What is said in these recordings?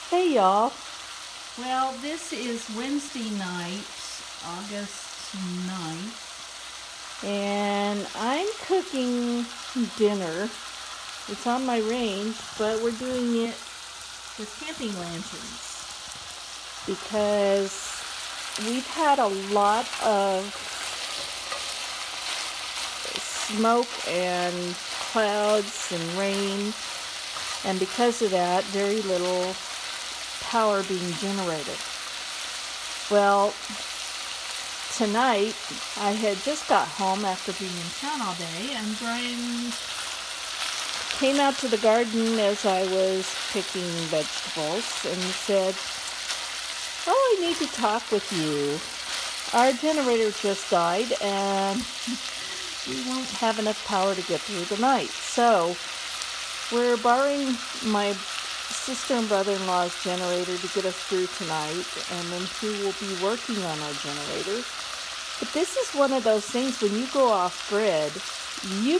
Hey y'all. Well, this is Wednesday night, August 9th. And I'm cooking dinner. It's on my range, but we're doing it with camping lanterns because we've had a lot of smoke and clouds and rain, and because of that, very little power being generated. Well, tonight I had just got home after being in town all day, and Brian came out to the garden as I was picking vegetables and said, "Oh, I need to talk with you. Our generator just died and we won't have enough power to get through the night. So we're borrowing my sister and brother-in-law's generator to get us through tonight, and then he will be working on our generator. But this is one of those things, when you go off grid, you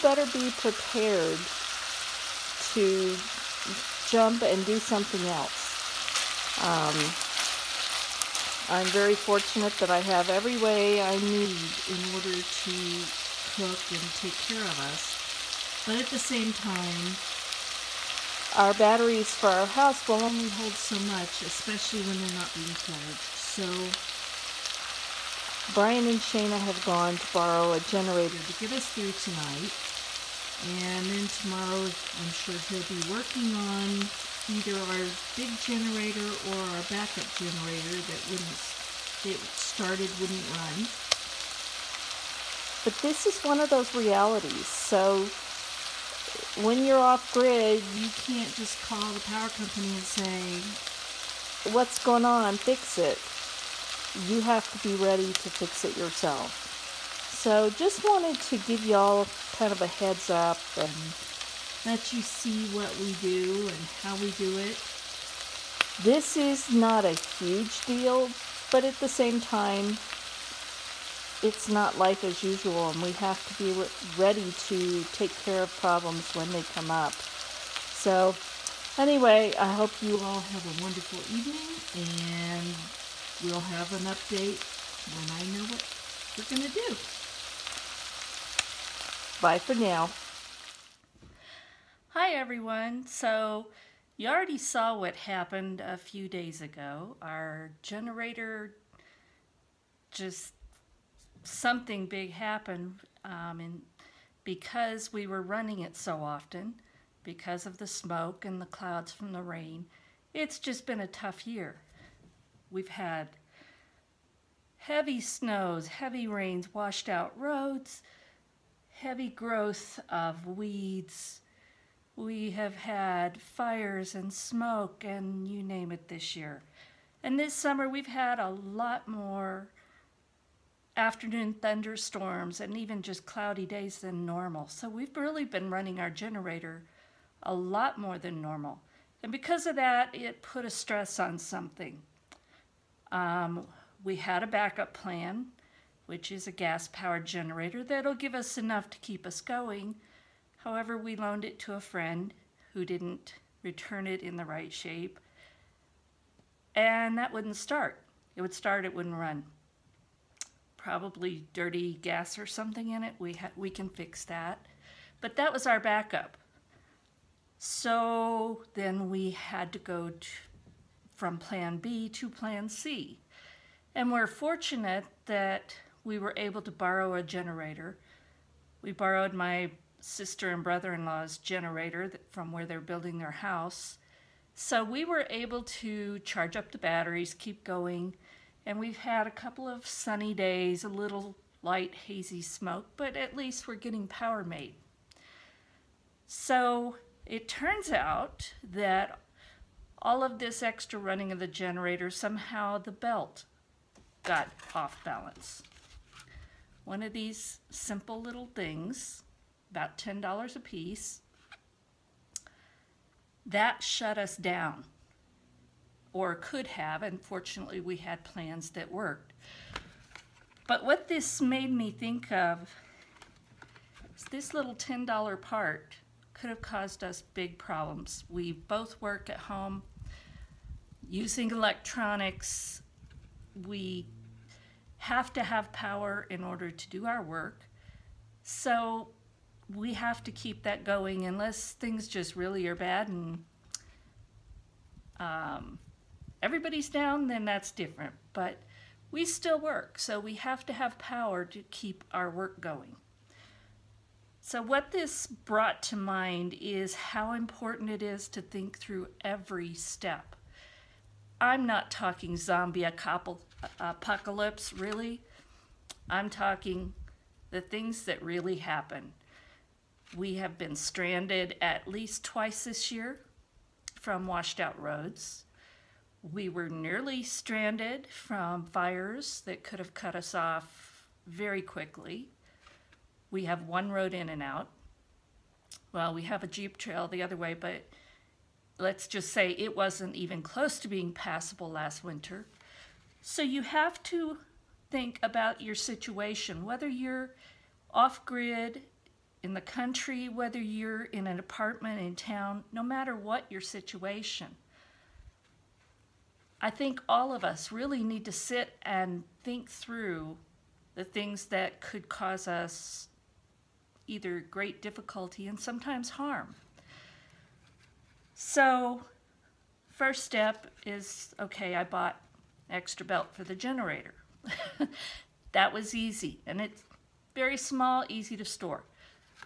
better be prepared to jump and do something else. I'm very fortunate that I have every way I need in order to cook and take care of us. But at the same time, our batteries for our house will only hold so much, especially when they're not being charged. So Brian and Shayna have gone to borrow a generator to get us through tonight. And then tomorrow, I'm sure he'll be working on either our big generator or our backup generator that wouldn't run. But this is one of those realities. So when you're off grid, you can't just call the power company and say, "What's going on? Fix it." You have to be ready to fix it yourself. So just wanted to give y'all kind of a heads up and let you see what we do and how we do it. This is not a huge deal, but at the same time, it's not life as usual, and we have to be ready to take care of problems when they come up. So anyway, I hope you all have a wonderful evening, and we'll have an update when I know what we're going to do. Bye for now. Hi everyone. So you already saw what happened a few days ago. Our generator, just something big happened, and because we were running it so often, because of the smoke and the clouds from the rain, it's just been a tough year. We've had heavy snows, heavy rains, washed out roads, heavy growth of weeds. We have had fires and smoke and you name it this year. And this summer we've had a lot more afternoon thunderstorms and even just cloudy days than normal. So we've really been running our generator a lot more than normal. And because of that, it put a stress on something. We had a backup plan, which is a gas-powered generator that'll give us enough to keep us going. However, we loaned it to a friend who didn't return it in the right shape, and that wouldn't start. It would start, it wouldn't run. Probably dirty gas or something in it. We can fix that. But that was our backup. So then we had to go from plan B to plan C. And we're fortunate that we were able to borrow a generator. We borrowed my sister and brother-in-law's generator from where they're building their house. So we were able to charge up the batteries, keep going, and we've had a couple of sunny days, a little light hazy smoke, but at least we're getting power made. So it turns out that all of this extra running of the generator, somehow the belt got off balance. One of these simple little things, about $10 a piece, that shut us down, or could have, and fortunately we had plans that worked. But what this made me think of is this little $10 part could have caused us big problems. We both work at home. using electronics. We have to have power in order to do our work. So we have to keep that going unless things just really are bad and everybody's down, then that's different. But we still work, so we have to have power to keep our work going. So what this brought to mind is how important it is to think through every step. I'm not talking zombie apocalypse, really. I'm talking the things that really happen. We have been stranded at least twice this year from washed out roads. We were nearly stranded from fires that could have cut us off very quickly. We have one road in and out. Well, we have a Jeep trail the other way, but let's just say it wasn't even close to being passable last winter. So you have to think about your situation, whether you're off-grid, in the country, whether you're in an apartment in town, no matter what your situation. I think all of us really need to sit and think through the things that could cause us either great difficulty and sometimes harm. So, first step is, okay, I bought an extra belt for the generator. That was easy, and it's very small, easy to store.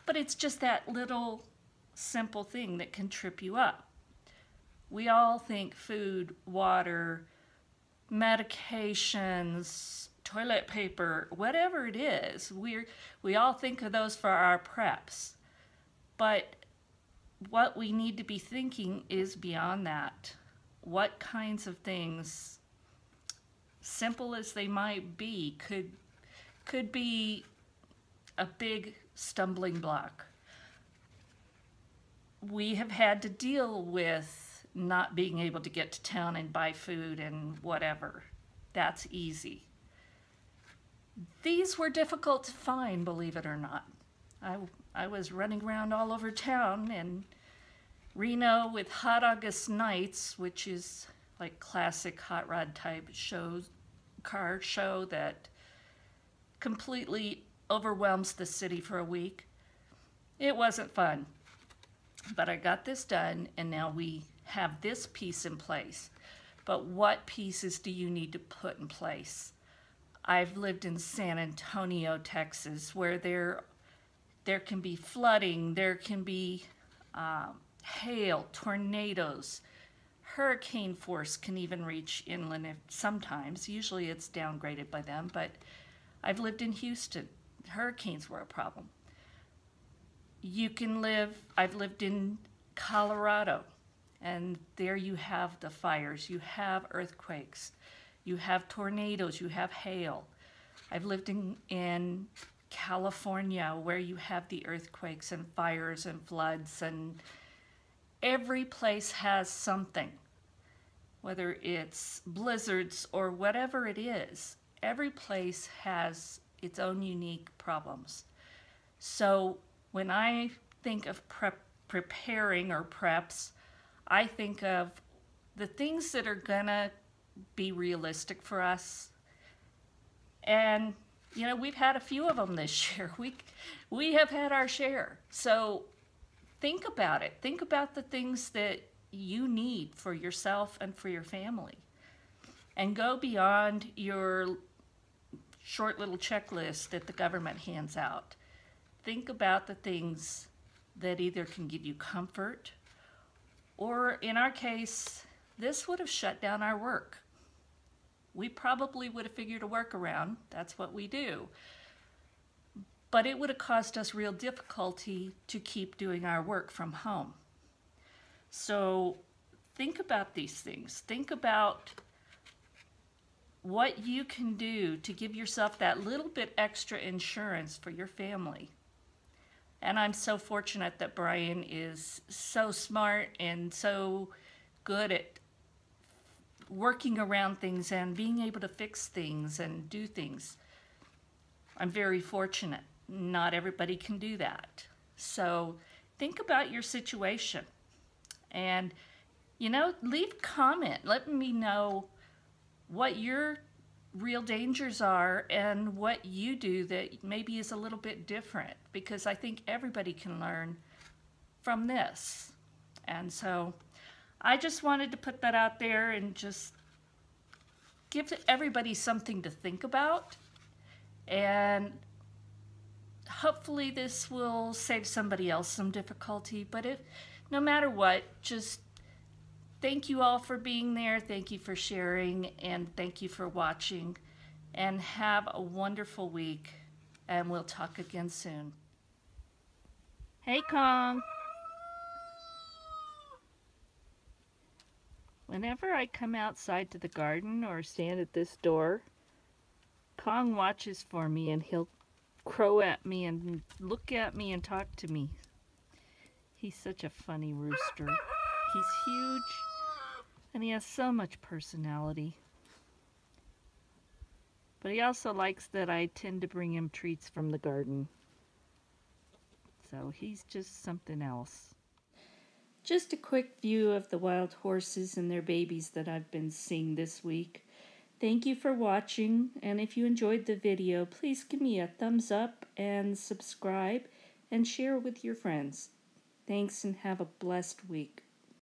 But it's just that little simple thing that can trip you up. We all think food, water, medications, toilet paper, whatever it is, we all think of those for our preps. But what we need to be thinking is beyond that. What kinds of things, simple as they might be, could be a big stumbling block. We have had to deal with not being able to get to town and buy food and whatever. That's easy. These were difficult to find, believe it or not. I was running around all over town in Reno with Hot August Nights, which is like classic hot rod type car show that completely overwhelms the city for a week. It wasn't fun, but I got this done, and now we have this piece in place. But what pieces do you need to put in place? I've lived in San Antonio, Texas, where there can be flooding, there can be hail, tornadoes, hurricane force can even reach inland sometimes. Usually it's downgraded by them, but I've lived in Houston. Hurricanes were a problem. I've lived in Colorado, and there you have the fires, you have earthquakes, you have tornadoes, you have hail. I've lived in California, where you have the earthquakes and fires and floods, and every place has something, whether it's blizzards or whatever it is. Every place has its own unique problems. So when I think of preparing or preps, I think of the things that are gonna be realistic for us. And you know, we've had a few of them this year. We have had our share. So think about it. Think about the things that you need for yourself and for your family. And go beyond your short little checklist that the government hands out. Think about the things that either can give you comfort, or in our case, this would have shut down our work. We probably would have figured a workaround. That's what we do. But it would have caused us real difficulty to keep doing our work from home. So think about these things. Think about what you can do to give yourself that little bit extra insurance for your family. And I'm so fortunate that Brian is so smart and so good at working around things and being able to fix things and do things. I'm very fortunate. Not everybody can do that. So think about your situation. And leave a comment. Let me know what your real dangers are and what you do that maybe is a little bit different, because I think everybody can learn from this. And so I just wanted to put that out there and just give everybody something to think about. And hopefully this will save somebody else some difficulty. But no matter what, just thank you all for being there. Thank you for sharing, and thank you for watching. And have a wonderful week, and we'll talk again soon. Hey, Kong. Whenever I come outside to the garden or stand at this door, Kong watches for me, and he'll crow at me and look at me and talk to me. He's such a funny rooster. He's huge, and he has so much personality. But he also likes that I tend to bring him treats from the garden. So he's just something else. Just a quick view of the wild horses and their babies that I've been seeing this week. Thank you for watching, and if you enjoyed the video, please give me a thumbs up and subscribe and share with your friends. Thanks, and have a blessed week.